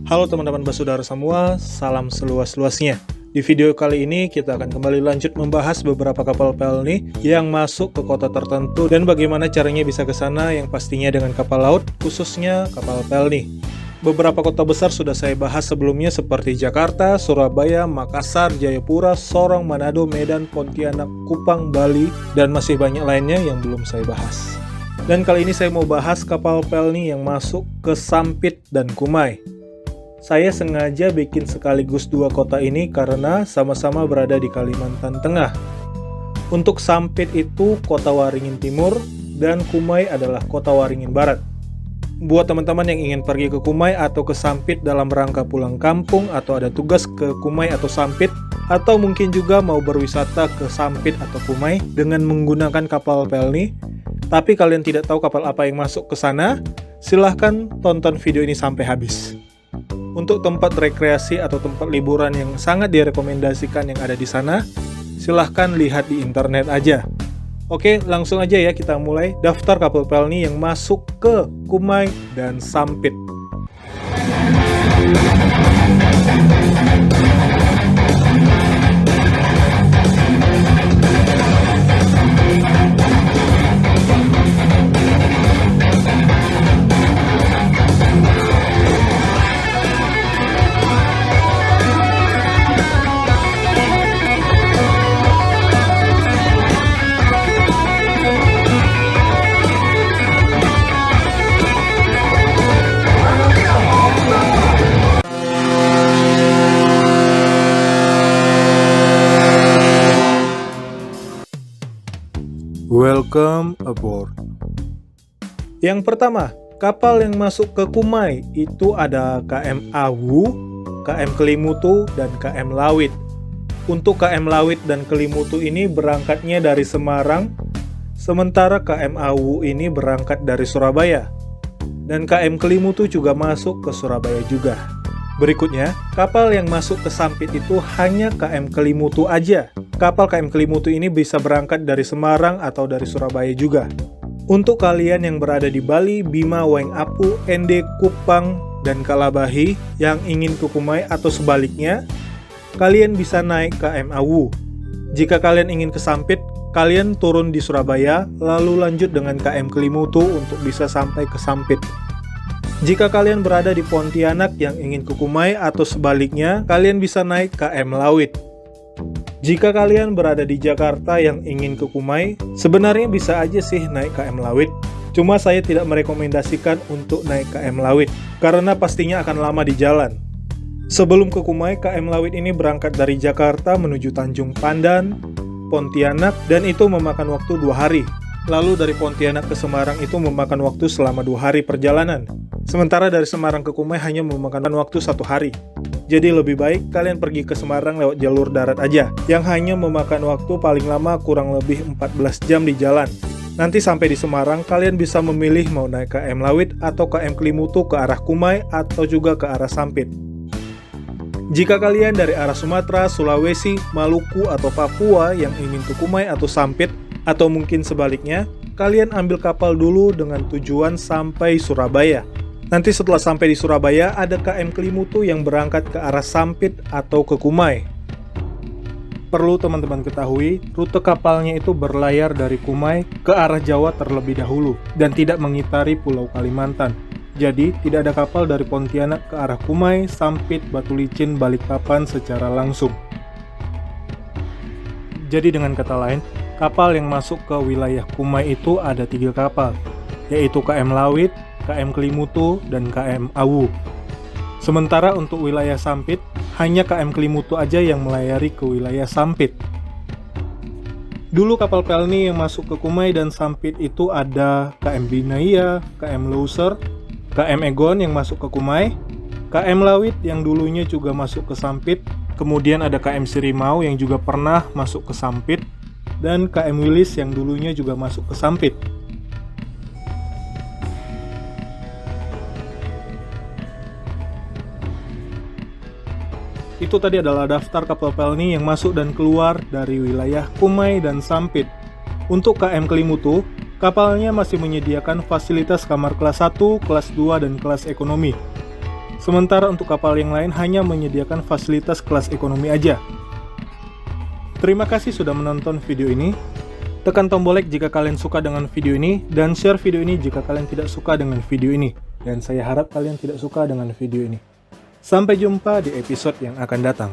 Halo teman-teman basudara semua, salam seluas-luasnya. Di video kali ini kita akan kembali lanjut membahas beberapa kapal pelni yang masuk ke kota tertentu dan bagaimana caranya bisa ke sana, yang pastinya dengan kapal laut, khususnya kapal pelni. Beberapa kota besar sudah saya bahas sebelumnya seperti Jakarta, Surabaya, Makassar, Jayapura, Sorong, Manado, Medan, Pontianak, Kupang, Bali, dan masih banyak lainnya yang belum saya bahas. Dan kali ini saya mau bahas kapal pelni yang masuk ke Sampit dan Kumai. Saya sengaja bikin sekaligus dua kota ini karena sama-sama berada di Kalimantan Tengah. Untuk Sampit itu kota Waringin Timur dan Kumai adalah kota Waringin Barat. Buat teman-teman yang ingin pergi ke Kumai atau ke Sampit dalam rangka pulang kampung atau ada tugas ke Kumai atau Sampit, atau mungkin juga mau berwisata ke Sampit atau Kumai dengan menggunakan kapal pelni, tapi kalian tidak tahu kapal apa yang masuk ke sana, silahkan tonton video ini sampai habis. Untuk tempat rekreasi atau tempat liburan yang sangat direkomendasikan yang ada di sana, silahkan lihat di internet aja. Oke, langsung aja ya kita mulai daftar kapal pelni yang masuk ke Kumai dan Sampit. Welcome aboard. Yang pertama, kapal yang masuk ke Kumai itu ada KM Awu, KM Kelimutu, dan KM Lawit. Untuk KM Lawit dan Kelimutu ini berangkatnya dari Semarang, sementara KM Awu ini berangkat dari Surabaya. Dan KM Kelimutu juga masuk ke Surabaya juga. Berikutnya, kapal yang masuk ke Sampit itu hanya KM Kelimutu aja. Kapal KM Kelimutu ini bisa berangkat dari Semarang atau dari Surabaya juga. Untuk kalian yang berada di Bali, Bima, Waing Apu, Ende, Kupang, dan Kalabahi yang ingin ke Kumai atau sebaliknya, kalian bisa naik KM Awu. Jika kalian ingin ke Sampit, kalian turun di Surabaya, lalu lanjut dengan KM Kelimutu untuk bisa sampai ke Sampit. Jika kalian berada di Pontianak yang ingin ke Kumai atau sebaliknya, kalian bisa naik KM Lawit. Jika kalian berada di Jakarta yang ingin ke Kumai, sebenarnya bisa aja sih naik KM Lawit. Cuma saya tidak merekomendasikan untuk naik KM Lawit, karena pastinya akan lama di jalan. Sebelum ke Kumai, KM Lawit ini berangkat dari Jakarta menuju Tanjung Pandan, Pontianak, dan itu memakan waktu 2 hari. Lalu dari Pontianak ke Semarang itu memakan waktu selama 2 hari perjalanan. Sementara dari Semarang ke Kumai hanya memakan waktu 1 hari. Jadi lebih baik kalian pergi ke Semarang lewat jalur darat aja, yang hanya memakan waktu paling lama kurang lebih 14 jam di jalan. Nanti sampai di Semarang, kalian bisa memilih mau naik KM Lawit atau KM Kelimutu ke arah Kumai atau juga ke arah Sampit. Jika kalian dari arah Sumatera, Sulawesi, Maluku, atau Papua yang ingin ke Kumai atau Sampit, atau mungkin sebaliknya, kalian ambil kapal dulu dengan tujuan sampai Surabaya. Nanti setelah sampai di Surabaya, ada KM Kelimutu yang berangkat ke arah Sampit atau ke Kumai. Perlu teman-teman ketahui, rute kapalnya itu berlayar dari Kumai ke arah Jawa terlebih dahulu, dan tidak mengitari Pulau Kalimantan. Jadi, tidak ada kapal dari Pontianak ke arah Kumai, Sampit, Batu Licin, Balikpapan secara langsung. Jadi dengan kata lain, kapal yang masuk ke wilayah Kumai itu ada 3 kapal, yaitu KM Lawit, KM Kelimutu, dan KM Awu. Sementara untuk wilayah Sampit, hanya KM Kelimutu aja yang melayari ke wilayah Sampit. Dulu kapal pelni yang masuk ke Kumai dan Sampit itu ada KM Binaya, KM Loser, KM Egon yang masuk ke Kumai, KM Lawit yang dulunya juga masuk ke Sampit, kemudian ada KM Sirimau yang juga pernah masuk ke Sampit, dan KM Wilis yang dulunya juga masuk ke Sampit. Itu tadi adalah daftar kapal pelni yang masuk dan keluar dari wilayah Kumai dan Sampit. Untuk KM Kelimutu, kapalnya masih menyediakan fasilitas kamar kelas 1, kelas 2, dan kelas ekonomi. Sementara untuk kapal yang lain hanya menyediakan fasilitas kelas ekonomi aja. Terima kasih sudah menonton video ini. Tekan tombol like jika kalian suka dengan video ini, dan share video ini jika kalian tidak suka dengan video ini. Dan saya harap kalian tidak suka dengan video ini. Sampai jumpa di episode yang akan datang.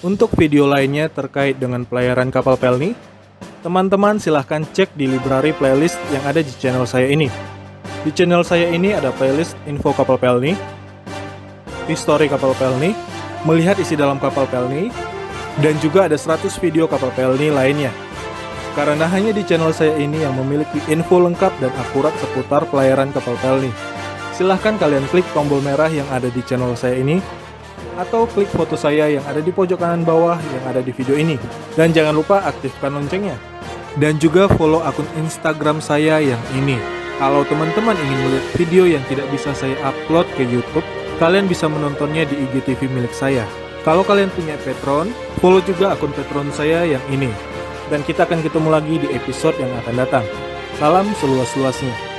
Untuk video lainnya terkait dengan pelayaran kapal Pelni, teman-teman silahkan cek di library playlist yang ada di channel saya ini. Di channel saya ini ada playlist info kapal Pelni, histori kapal Pelni, melihat isi dalam kapal Pelni, dan juga ada 100 video kapal Pelni lainnya. Karena hanya di channel saya ini yang memiliki info lengkap dan akurat seputar pelayaran kapal Pelni. Silahkan kalian klik tombol merah yang ada di channel saya ini, atau klik foto saya yang ada di pojok kanan bawah yang ada di video ini. Dan jangan lupa aktifkan loncengnya. Dan juga follow akun Instagram saya yang ini. Kalau teman-teman ingin melihat video yang tidak bisa saya upload ke YouTube, kalian bisa menontonnya di IGTV milik saya. Kalau kalian punya Patreon, follow juga akun Patreon saya yang ini. Dan kita akan ketemu lagi di episode yang akan datang. Salam seluas-luasnya.